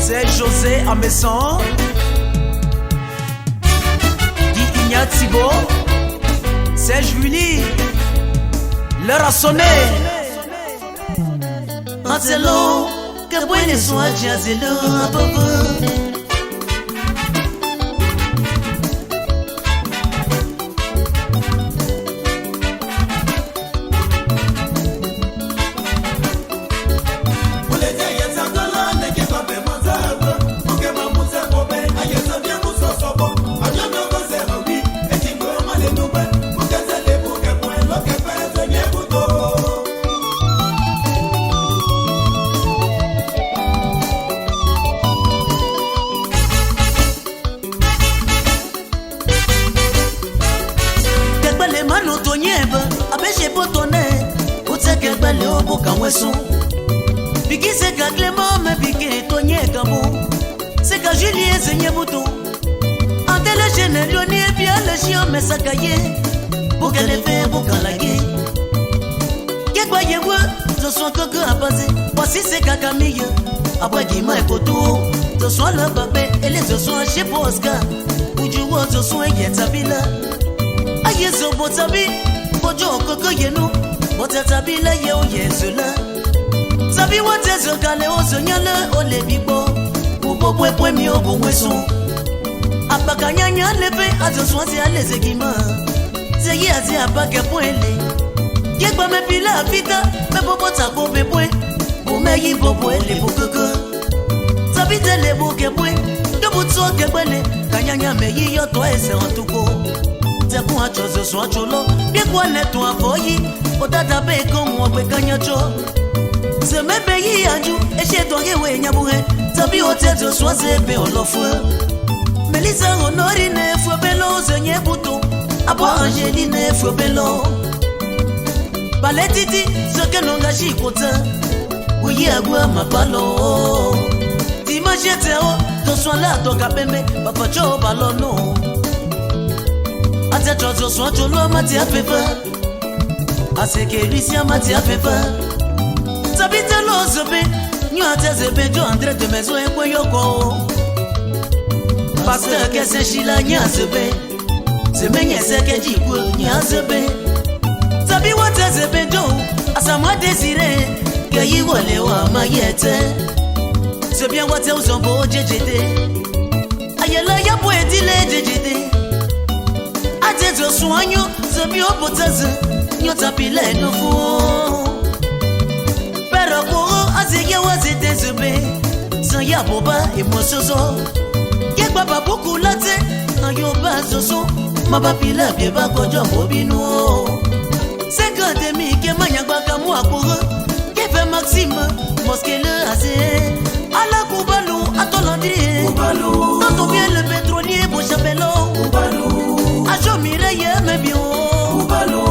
C'est José Amesson, Guy Ignatigo, c'est Julie. L'heure a sonné. Marcelo, que buenos son jazelo a povo. Abeje potone, uteke gbele obo kanwesu. Bigi se ka Clément me bigi tonye kambo. Se ka Julie zenye butu. Antele jene lioni e bien le chien me sakaye. Boka le fe boka lage. Ke kwa yewe, zo son koko apaze. Voici se ka Camille. Après qui m'a écouté, zo son le babé et les zo son chez Posca. Ujuwo zo son yetabila. Aye zo botabi. Bojo koko yenu, botatabila ye o yezula. Sabi watezo kale o zonyale o lebibo. Ubo pwe mi o bongwesu. Apakanyanya lepe azo swanzi aleze gima. Zeyi azi apake poele. Yekba me pila vita, me bobo tako be poe. Umeyi bobo ele bokoko. Sabi tele boke poe. Dobu tso kebele, kanyanya meyi yo to ese antuko. Tekun achozo so acholo bi kwa neto afoyi odada be kon wo pe kanyacho se mebe yi aju e se to yewe nyabuhe tabi oteto so se be olofo Melissa honori ne fo belo zenye buto abo Angeline fo belo baletiti so ke nonga shikota uyi agwa mapalo ti machete o to so la to kapembe papa cho balono Ate chozo so cholo mati afefa. Aseke Lucia mati afefa. Tabita lo zobe. Nyo ate zebe jo André de mezo ekwe yoko. Pasteur ke se shila nya zebe. Zebe nye seke jikwe nya zebe. Tabi wate zebe jo. Asamwa desire. Ke yi wale wa mayete. Zebien wate uzombo jejede. Ayela ya po edile jejede. Atezo soanyo, zebi opotaze, nyota pile no fu. Pero ko azege wazete zebe, san ya boba emososo. Ye baba boku late, ayo ba soso, maba pile bie ba kojo bobinu. 50 ke manyagba kamu akuru, ke fe Maxime, moske le aze. Ala kubalu atolandi, kubalu. Quand on vient le pétrolier beau chapello, kubalu. Ajo mireye mebio Ubalu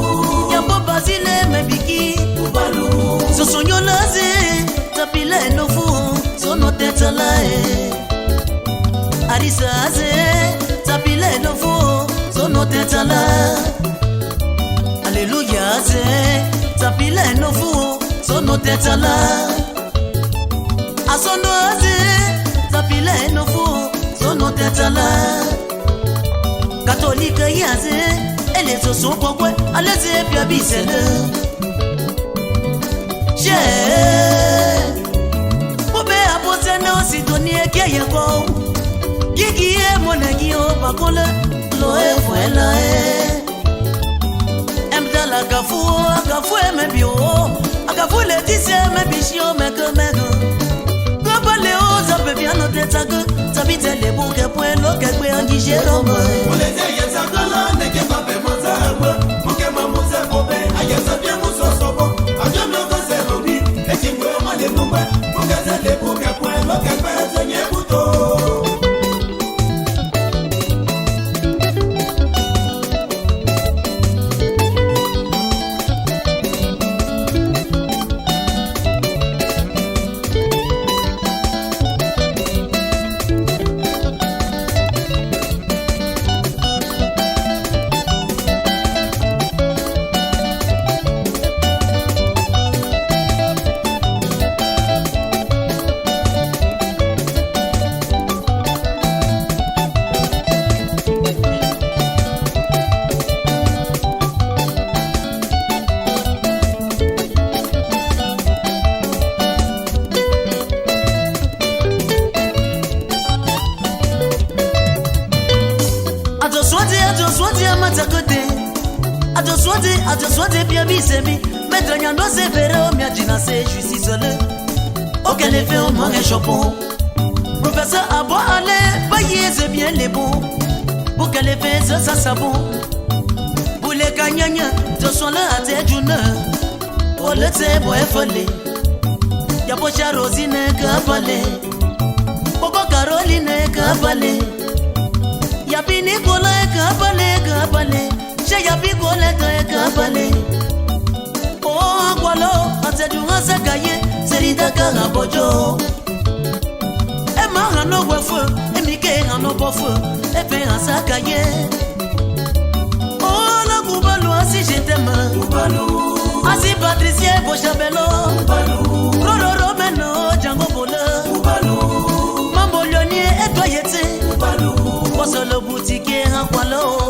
Yambo basile mebiki Ubalu Sosonyo laze Tapile no fu Sono tetalae Arisa aze Tapile no fu Sono tetala Alléluia aze Tapile no fu Sono tetala Asono aze Tapile no fu Sono tetala Catholique yaze, elle est son pourquoi, allez bien bisele. J'ai Bobe apose no sidonie ke yego. Gigi e monagio bakole, lo e fuela e. Emdala kafu e me bio, akafu le dise me bishio me kemego. Kobale o zabe bien no tetago, tabite le bouke puelo que kwe angi jerome. I just want to be a bisemi. Maître Nyando c'est verre, mia dina c'est je suis isolé. Aucun effet au moins un chopon. Professeur Abo allez, bailler c'est bien les bons. Pour qu'elle effet ça savon. Pour les gagnants, je suis là à tes journées. Pour le thé, pour effaler. Y'a pas de Rosine Kavale. Popo Caroline Kavale. Y'a Bini Kola Kavale. J'ai y'a Bigole Kavale. Oh, Gualo, à tes jours, c'est caillé. C'est l'idée Karabojo. Et Marano Wafeu, et Mickey Hano Bofeu, et fait un sac à oh, la Koubalo, si je t'aime. Koubalo. Asi Patricia Bochabello. Koubalo. Roro Romeno, Django Bola. Koubalo. Mambo Lyonnais et Toyete. Koubalo. Posso le boutique, un Koubalo.